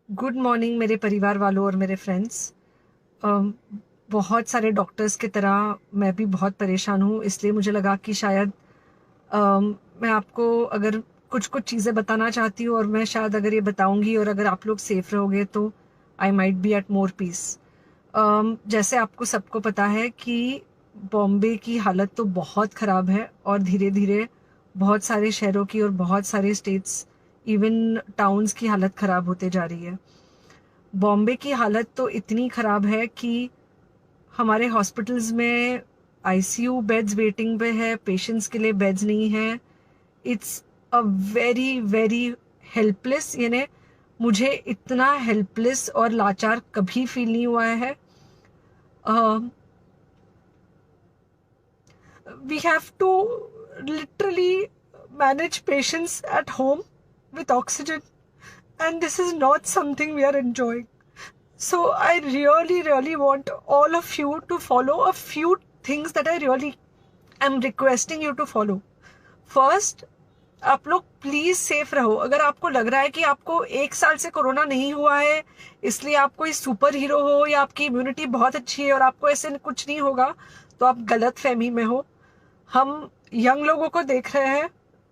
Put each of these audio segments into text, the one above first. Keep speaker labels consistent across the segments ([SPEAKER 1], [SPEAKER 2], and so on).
[SPEAKER 1] Good morning मेरे परिवार वालों और मेरे फ्रेंड्स। बहुत सारे डॉक्टर्स की तरह मैं भी बहुत परेशान हूँ, इसलिए मुझे लगा कि शायद मैं आपको अगर कुछ कुछ चीज़ें बताना चाहती हूँ, और मैं शायद अगर ये बताऊँगी और अगर आप लोग सेफ रहोगे तो I might be at more peace. जैसे आपको सबको पता है कि बॉम्बे की हालत तो बहुत ख़राब है, और धीरे धीरे बहुत सारे शहरों की और बहुत सारे स्टेट्स, इवन टाउन्स की हालत ख़राब होते जा रही है। बॉम्बे की हालत तो इतनी ख़राब है कि हमारे हॉस्पिटल्स में आईसीयू बेड्स वेटिंग पे है, पेशेंट्स के लिए बेड्स नहीं है। It's a very very helpless, यानी मुझे इतना हेल्पलेस और लाचार कभी फील नहीं हुआ है। We have to literally manage patients at home with oxygen, and this is not something we are enjoying. So I really, really want all of you to follow a few things that I really am requesting you to follow. First, आप लोग please safe रहो। अगर आपको लग रहा है कि आपको 1 साल से कोरोना नहीं हुआ है, इसलिए आप कोई सुपर हीरो हो या आपकी इम्यूनिटी बहुत अच्छी है और आपको ऐसे कुछ नहीं होगा, तो आप गलत फहमी में हो। हम यंग लोगों को देख रहे हैं।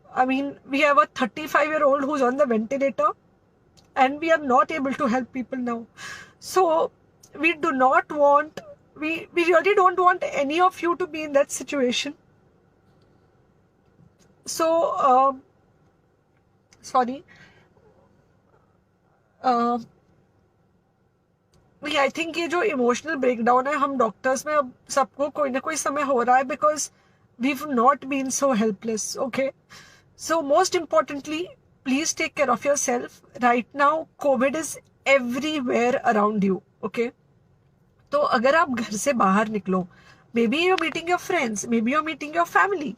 [SPEAKER 1] I mean, we have a 35-year-old who's on the ventilator, and we are not able to help people now. So we do not want, we really don't want any of you to be in that situation. So sorry, I think ये जो emotional breakdown है हम doctors में अब सबको कोई ना कोई समय हो रहा है, because we have not been so helpless. Okay, so most importantly, please take care of yourself. Right now COVID is everywhere around you. Okay, तो अगर आप घर से बाहर निकलो, maybe you're meeting your friends, maybe you're meeting your family,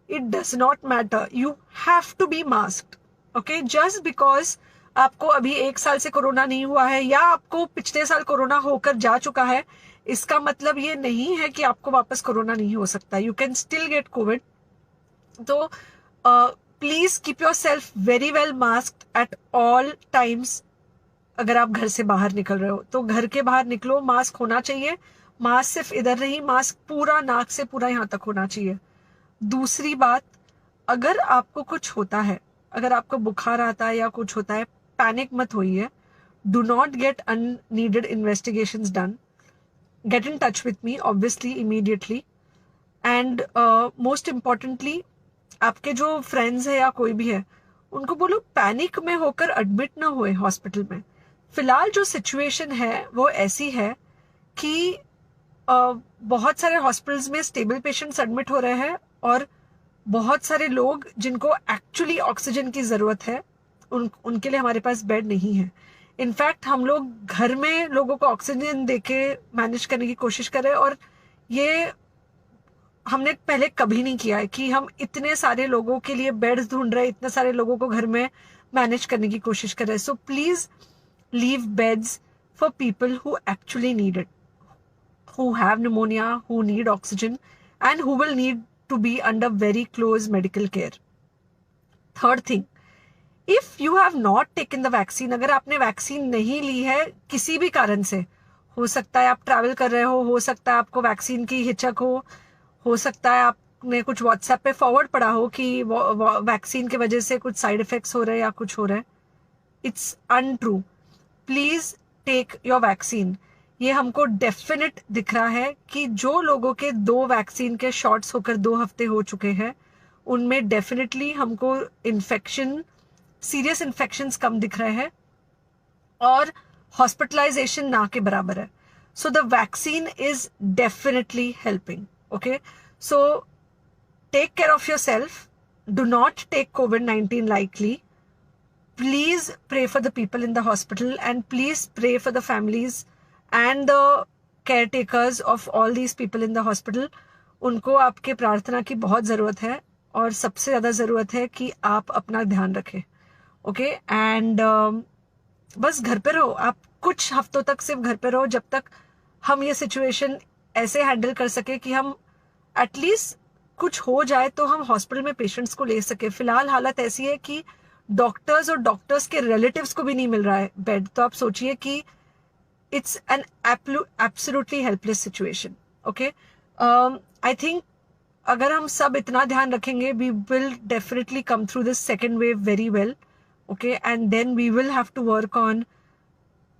[SPEAKER 1] it does not matter, you have to be masked. Okay, just because आपको अभी 1 साल से कोरोना नहीं हुआ है या आपको पिछले साल कोरोना होकर जा चुका है, इसका मतलब ये नहीं है कि आपको वापस कोरोना नहीं हो सकता। You can still get covid. तो please keep yourself very well masked at all times. अगर आप घर से बाहर निकल रहे हो तो घर के बाहर निकलो, मास्क होना चाहिए। मास्क सिर्फ इधर नहीं, मास्क पूरा नाक से पूरा यहाँ तक होना चाहिए। दूसरी बात, अगर आपको कुछ होता है, अगर आपको बुखार आता है या कुछ होता है, पैनिक मत होइए। Do not get unneeded investigations done. Get in touch with me obviously immediately. And most importantly, आपके जो फ्रेंड्स है या कोई भी है, उनको बोलो पैनिक में होकर एडमिट ना हुए हॉस्पिटल में। फिलहाल जो सिचुएशन है वो ऐसी है कि बहुत सारे हॉस्पिटल्स में स्टेबल पेशेंट्स एडमिट हो रहे हैं, और बहुत सारे लोग जिनको एक्चुअली ऑक्सीजन की ज़रूरत है उनके लिए हमारे पास बेड नहीं है। इनफैक्ट हम लोग घर में लोगों को ऑक्सीजन देके मैनेज करने की कोशिश कर रहे हैं, और ये हमने पहले कभी नहीं किया है कि हम इतने सारे लोगों के लिए बेड्स ढूंढ रहे हैं, इतने सारे लोगों को घर में मैनेज करने की कोशिश कर रहे हैं। So please leave beds for people who actually need it, who have pneumonia, who need oxygen, and who will need to be under very close medical care. Third thing, if you have not taken the vaccine, अगर आपने vaccine नहीं ली है किसी भी कारण से, हो सकता है आप ट्रैवल कर रहे हो सकता है आपको वैक्सीन की हिचक हो सकता है आपने कुछ व्हाट्सएप पे फॉरवर्ड पढ़ा हो कि वैक्सीन की वजह से कुछ साइड इफेक्ट्स हो रहे हैं या कुछ हो रहा है। It's untrue. Please take your vaccine. ये हमको डेफिनेट दिख रहा है कि जो लोगों के 2 वैक्सीन के शॉट्स होकर 2 हफ्ते हो चुके हैं, उनमें डेफिनेटली हमको इन्फेक्शन, सीरियस इन्फेक्शंस कम दिख रहे हैं, और हॉस्पिटलाइजेशन ना के बराबर है। So the vaccine is definitely helping. Okay, so take care of yourself. Do not take COVID-19 lightly. Please pray for the people in the hospital, and please pray for the families and the caretakers of all these people in the hospital. उनको आपके प्रार्थना की बहुत ज़रूरत है, और सबसे ज़्यादा ज़रूरत है कि आप अपना ध्यान रखें। ओके, एंड बस घर पे रहो। आप कुछ हफ्तों तक सिर्फ घर पे रहो, जब तक हम ये सिचुएशन ऐसे हैंडल कर सके कि हम एटलीस्ट कुछ हो जाए तो हम हॉस्पिटल में पेशेंट्स को ले सके। फिलहाल हालत ऐसी है कि डॉक्टर्स और डॉक्टर्स के रिलेटिव्स को भी नहीं मिल रहा है बेड, तो आप सोचिए कि it's an absolutely helpless situation. Okay, I think अगर हम सब इतना ध्यान रखेंगे, we will definitely come through this second wave very well. Okay, and then we will have to work on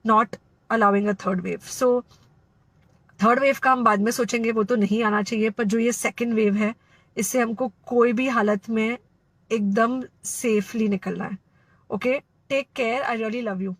[SPEAKER 1] not allowing a third wave. So third wave का हम बाद में सोचेंगे, वो तो नहीं आना चाहिए, पर जो ये सेकेंड वेव है, इससे हमको कोई भी हालत में एकदम सेफली निकलना है. Okay, take care, I really love you.